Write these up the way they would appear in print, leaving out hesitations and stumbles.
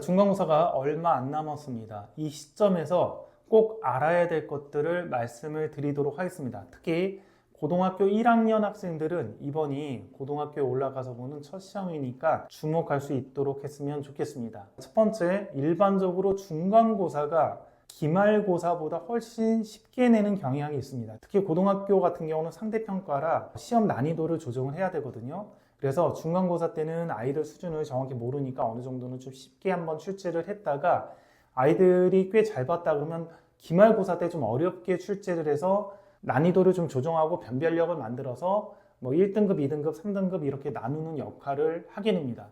중간고사가 얼마 안 남았습니다. 이 시점에서 꼭 알아야 될 것들을 말씀을 드리도록 하겠습니다. 특히 고등학교 1학년 학생들은 이번이 고등학교에 올라가서 보는 첫 시험이니까 주목할 수 있도록 했으면 좋겠습니다. 첫 번째, 일반적으로 중간고사가 기말고사보다 훨씬 쉽게 내는 경향이 있습니다. 특히 고등학교 같은 경우는 상대평가라 시험 난이도를 조정을 해야 되거든요. 그래서 중간고사 때는 아이들 수준을 정확히 모르니까 어느 정도는 좀 쉽게 한번 출제를 했다가 아이들이 꽤 잘 봤다 그러면 기말고사 때 좀 어렵게 출제를 해서 난이도를 좀 조정하고 변별력을 만들어서 뭐 1등급, 2등급, 3등급 이렇게 나누는 역할을 하게 됩니다.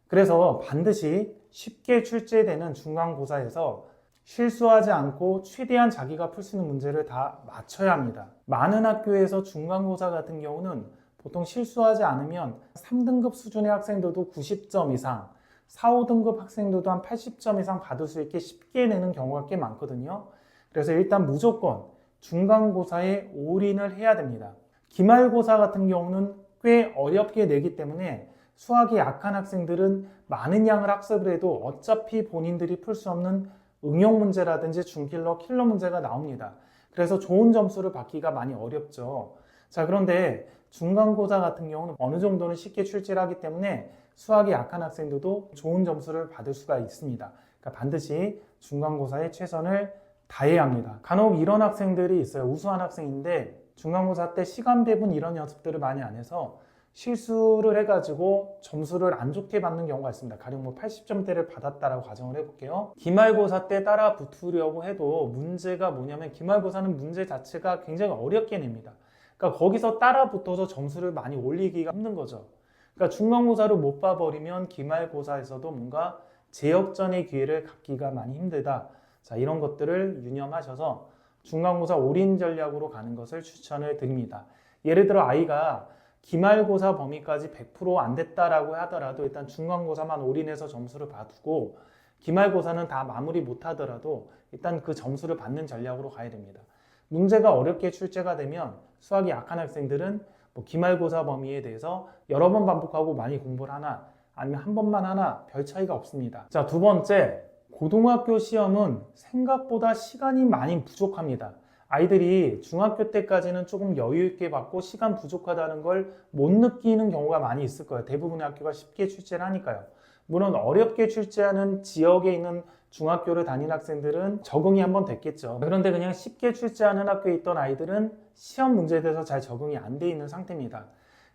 그래서 반드시 쉽게 출제되는 중간고사에서 실수하지 않고 최대한 자기가 풀 수 있는 문제를 다 맞춰야 합니다. 많은 학교에서 중간고사 같은 경우는 보통 실수하지 않으면 3등급 수준의 학생들도 90점 이상, 4, 5등급 학생들도 한 80점 이상 받을 수 있게 쉽게 내는 경우가 꽤 많거든요. 그래서 일단 무조건 중간고사에 올인을 해야 됩니다. 기말고사 같은 경우는 꽤 어렵게 내기 때문에 수학이 약한 학생들은 많은 양을 학습을 해도 어차피 본인들이 풀 수 없는 응용 문제라든지 중킬러, 킬러 문제가 나옵니다. 그래서 좋은 점수를 받기가 많이 어렵죠. 자, 그런데 중간고사 같은 경우는 어느 정도는 쉽게 출제를 하기 때문에 수학이 약한 학생들도 좋은 점수를 받을 수가 있습니다. 그러니까 반드시 중간고사에 최선을 다해야 합니다. 간혹 이런 학생들이 있어요. 우수한 학생인데 중간고사 때 시간 배분 이런 연습들을 많이 안 해서 실수를 해가지고 점수를 안 좋게 받는 경우가 있습니다. 가령 뭐 80점대를 받았다라고 가정을 해볼게요. 기말고사 때 따라 붙으려고 해도 문제가 뭐냐면 기말고사는 문제 자체가 굉장히 어렵게 냅니다. 그러니까 거기서 따라 붙어서 점수를 많이 올리기가 힘든 거죠. 그러니까 중간고사를 못 봐버리면 기말고사에서도 뭔가 재역전의 기회를 갖기가 많이 힘들다. 자, 이런 것들을 유념하셔서 중간고사 올인 전략으로 가는 것을 추천을 드립니다. 예를 들어 아이가 기말고사 범위까지 100% 안 됐다라고 하더라도 일단 중간고사만 올인해서 점수를 봐두고 기말고사는 다 마무리 못 하더라도 일단 그 점수를 받는 전략으로 가야 됩니다. 문제가 어렵게 출제가 되면 수학이 약한 학생들은 뭐 기말고사 범위에 대해서 여러 번 반복하고 많이 공부를 하나 아니면 한 번만 하나 별 차이가 없습니다. 자, 두 번째, 고등학교 시험은 생각보다 시간이 많이 부족합니다. 아이들이 중학교 때까지는 조금 여유 있게 받고 시간 부족하다는 걸 못 느끼는 경우가 많이 있을 거예요. 대부분의 학교가 쉽게 출제를 하니까요. 물론 어렵게 출제하는 지역에 있는 중학교를 다닌 학생들은 적응이 한번 됐겠죠. 그런데 그냥 쉽게 출제하는 학교에 있던 아이들은 시험 문제에 대해서 잘 적응이 안 돼 있는 상태입니다.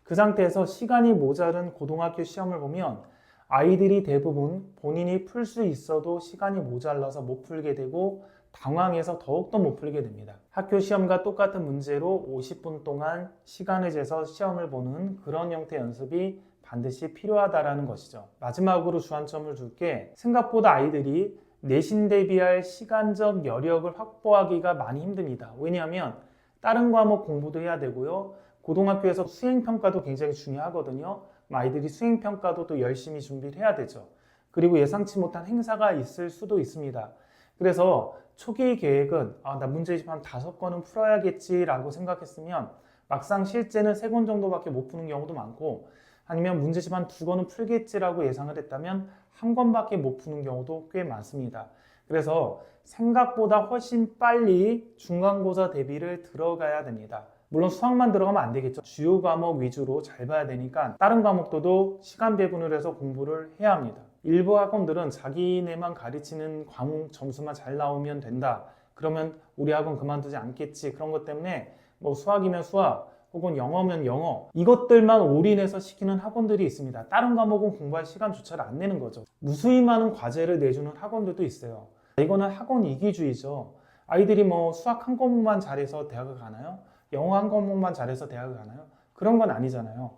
그 상태에서 시간이 모자른 고등학교 시험을 보면 아이들이 대부분 본인이 풀 수 있어도 시간이 모자라서 못 풀게 되고 당황해서 더욱더 못 풀게 됩니다. 학교 시험과 똑같은 문제로 50분 동안 시간을 재서 시험을 보는 그런 형태의 연습이 반드시 필요하다는 것이죠. 마지막으로 주안점을 줄게, 생각보다 아이들이 내신 대비할 시간적 여력을 확보하기가 많이 힘듭니다. 왜냐하면 다른 과목 공부도 해야 되고요. 고등학교에서 수행평가도 굉장히 중요하거든요. 아이들이 수행평가도 또 열심히 준비를 해야 되죠. 그리고 예상치 못한 행사가 있을 수도 있습니다. 그래서 초기 계획은 나 문제집 한 5건은 풀어야겠지라고 생각했으면 막상 실제는 3권 정도밖에 못 푸는 경우도 많고, 아니면 문제집 한 2권은 풀겠지라고 예상을 했다면 1권밖에 못 푸는 경우도 꽤 많습니다. 그래서 생각보다 훨씬 빨리 중간고사 대비를 들어가야 됩니다. 물론 수학만 들어가면 안 되겠죠. 주요 과목 위주로 잘 봐야 되니까 다른 과목도 시간 배분을 해서 공부를 해야 합니다. 일부 학원들은 자기네만 가르치는 과목 점수만 잘 나오면 된다. 그러면 우리 학원 그만두지 않겠지. 그런 것 때문에 뭐 수학이면 수학 혹은 영어면 영어 이것들만 올인해서 시키는 학원들이 있습니다. 다른 과목은 공부할 시간조차를 안 내는 거죠. 무수히 많은 과제를 내주는 학원들도 있어요. 이거는 학원 이기주의죠. 아이들이 뭐 수학 한 과목만 잘해서 대학을 가나요? 영어 한 과목만 잘해서 대학을 가나요? 그런 건 아니잖아요.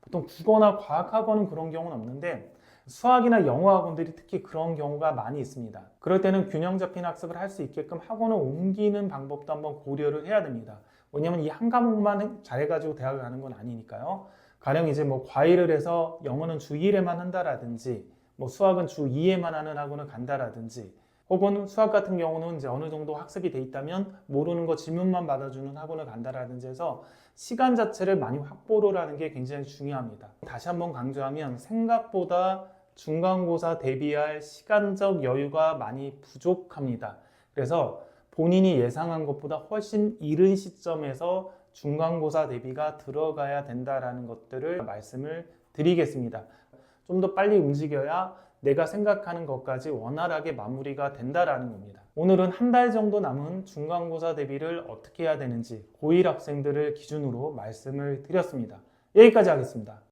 보통 국어나 과학 학원은 그런 경우는 없는데 수학이나 영어 학원들이 특히 그런 경우가 많이 있습니다. 그럴 때는 균형 잡힌 학습을 할 수 있게끔 학원을 옮기는 방법도 한번 고려를 해야 됩니다. 왜냐면 이 한 과목만 잘해가지고 대학을 가는 건 아니니까요. 가령 이제 뭐 과외를 해서 영어는 주 1회만 한다라든지 뭐 수학은 주 2회만 하는 학원을 간다라든지, 혹은 수학 같은 경우는 이제 어느 정도 학습이 돼 있다면 모르는 거 질문만 받아주는 학원을 간다라든지 해서 시간 자체를 많이 확보를 하는 게 굉장히 중요합니다. 다시 한번 강조하면 생각보다 중간고사 대비할 시간적 여유가 많이 부족합니다. 그래서 본인이 예상한 것보다 훨씬 이른 시점에서 중간고사 대비가 들어가야 된다라는 것들을 말씀을 드리겠습니다. 좀 더 빨리 움직여야 내가 생각하는 것까지 원활하게 마무리가 된다라는 겁니다. 오늘은 한 달 정도 남은 중간고사 대비를 어떻게 해야 되는지 고1 학생들을 기준으로 말씀을 드렸습니다. 여기까지 하겠습니다.